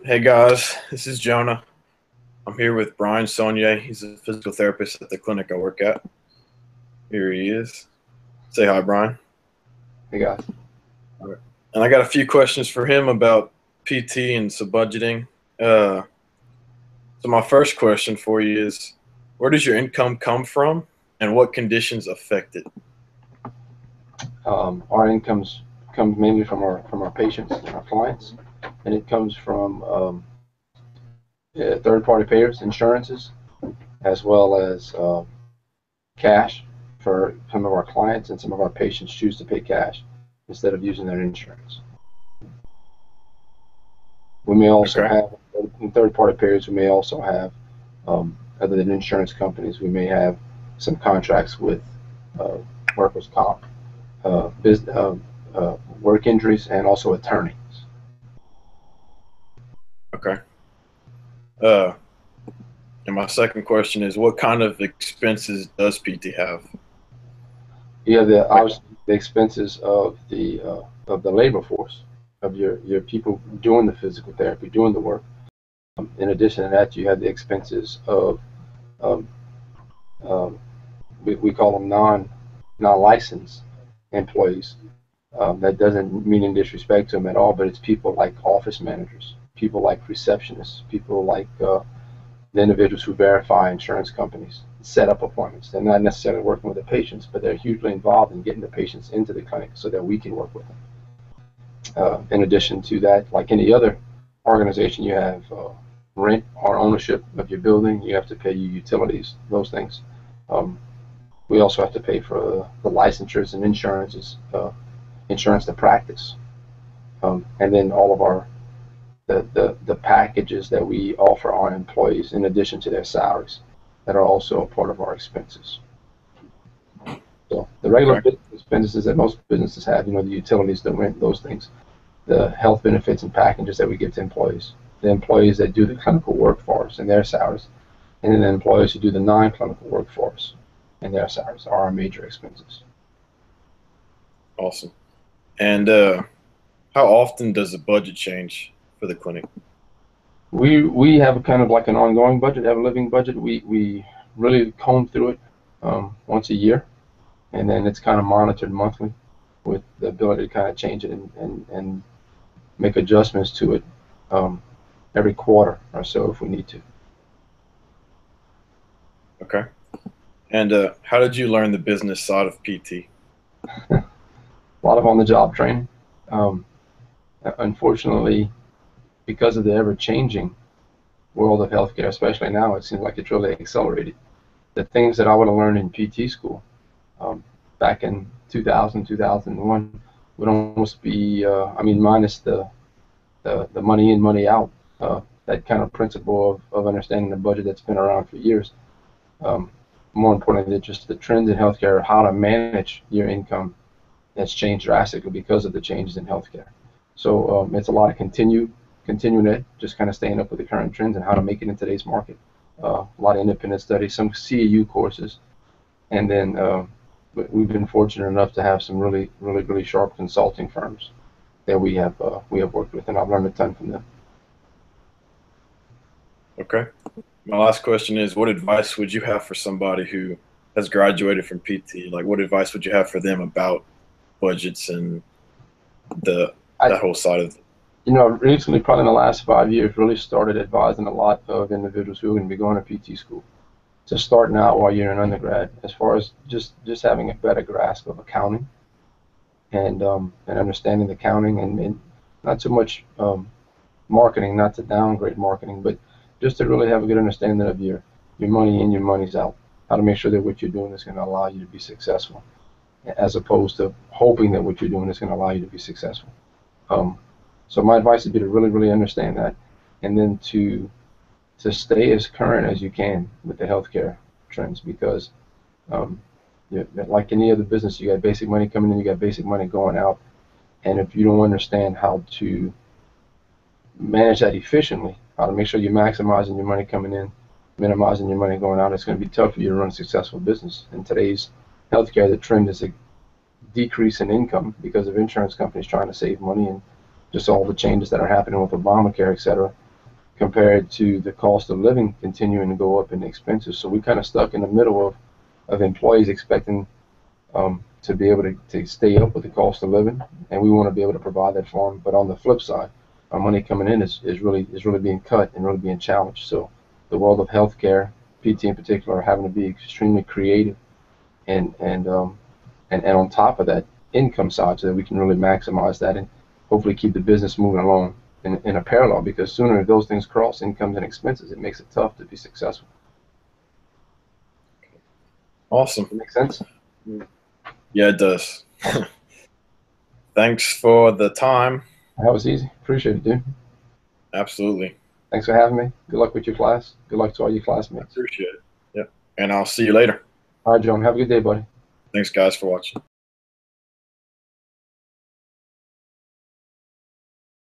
Hey guys, this is Jonah. I'm here with Brian Saunier. He's a physical therapist at the clinic I work at. Here he is. Say hi, Brian. Hey guys. All right. And I got a few questions for him about PT and some budgeting. Uh, so my first question for you is, where does your income come from, and what conditions affect it? Our incomes comes mainly from our patients and our clients, and it comes from third-party payers, insurances, as well as cash for some of our clients, and some of our patients choose to pay cash instead of using their insurance. We may also Okay. have in third-party payers. We may also have, other than insurance companies, we may have some contracts with uh, workers' comp, business, work injuries, and also attorneys. Okay. Uh, and my second question is, what kind of expenses does PT have? You have the Like, obviously the expenses of the labor force of your people doing the physical therapy, doing the work. In addition to that, you have the expenses of um, um, we call them non-licensed employees. That doesn't mean in disrespect to them at all, but it's people like office managers, people like receptionists, people like the individuals who verify insurance companies, set up appointments. They're not necessarily working with the patients, but they're hugely involved in getting the patients into the clinic so that we can work with them. In addition to that, like any other organization, you have rent or ownership of your building. You have to pay your utilities, those things. Um, we also have to pay for the licensures and insurances, insurance to practice, and then all of our the packages that we offer our employees in addition to their salaries that are also a part of our expenses. So the regular okay. business expenses that most businesses have, the utilities, the rent, those things, the health benefits and packages that we give to employees, the employees that do the clinical work for us and their salaries, and then the employees who do the non-clinical work for us and their salaries are our major expenses. Awesome. And how often does the budget change for the clinic? We have a kind of like an ongoing budget, have a living budget. We really comb through it once a year, and then it's kind of monitored monthly with the ability to kind of change it and make adjustments to it um, every quarter or so if we need to. Okay. And how did you learn the business side of PT? A lot of on-the-job training. Um, Unfortunately, because of the ever-changing world of healthcare, especially now, it seems like it's really accelerated. The things that I would have learned in PT school um, back in 2000, 2001 would almost be, minus the money in, money out, that kind of principle of understanding the budget that's been around for years. Um, More importantly, just the trends in healthcare, how to manage your income has changed drastically because of the changes in healthcare. So it's a lot of continuing it, just kind of staying up with the current trends and how to make it in today's market. A lot of independent studies, some CAU courses, and then we've been fortunate enough to have some really sharp consulting firms that we have worked with, and I've learned a ton from them. Okay. My last question is, what advice would you have for somebody who has graduated from PT? Like, what advice would you have for them about budgets and the I, that whole side of it? Recently, probably in the last 5 years, really started advising a lot of individuals who are going to be going to PT school, just starting out while you're an undergrad, as far as just having a better grasp of accounting and understanding the accounting and not so much marketing, not to downgrade marketing, but just to really have a good understanding of your money in, your money's out. How to make sure that what you're doing is going to allow you to be successful, as opposed to hoping that what you're doing is going to allow you to be successful. Um, so my advice would be to really understand that, and then to stay as current as you can with the healthcare trends, because um, like any other business, you got basic money coming in, you got basic money going out, and if you don't understand how to manage that efficiently, how to make sure you're maximizing your money coming in, minimizing your money going out, it's going to be tough for you to run a successful business. In today's healthcare, the trend is a decrease in income because of insurance companies trying to save money and just all the changes that are happening with Obamacare, et cetera, compared to the cost of living continuing to go up in expenses. So we kind of stuck in the middle of employees expecting to be able to stay up with the cost of living, and we want to be able to provide that for them. But on the flip side, our money coming in is really being cut and really being challenged. So the world of healthcare, PT in particular, are having to be extremely creative and on top of that, income side, so that we can really maximize that and hopefully keep the business moving along in a parallel, because sooner if those things cross, incomes and expenses, it makes it tough to be successful. Awesome. That makes sense? Yeah, it does. Thanks for the time. That was easy. Appreciate it, dude. Absolutely. Thanks for having me. Good luck with your class. Good luck to all your classmates. Appreciate it. Yep. And I'll see you later. All right, John. Have a good day, buddy. Thanks, guys, for watching.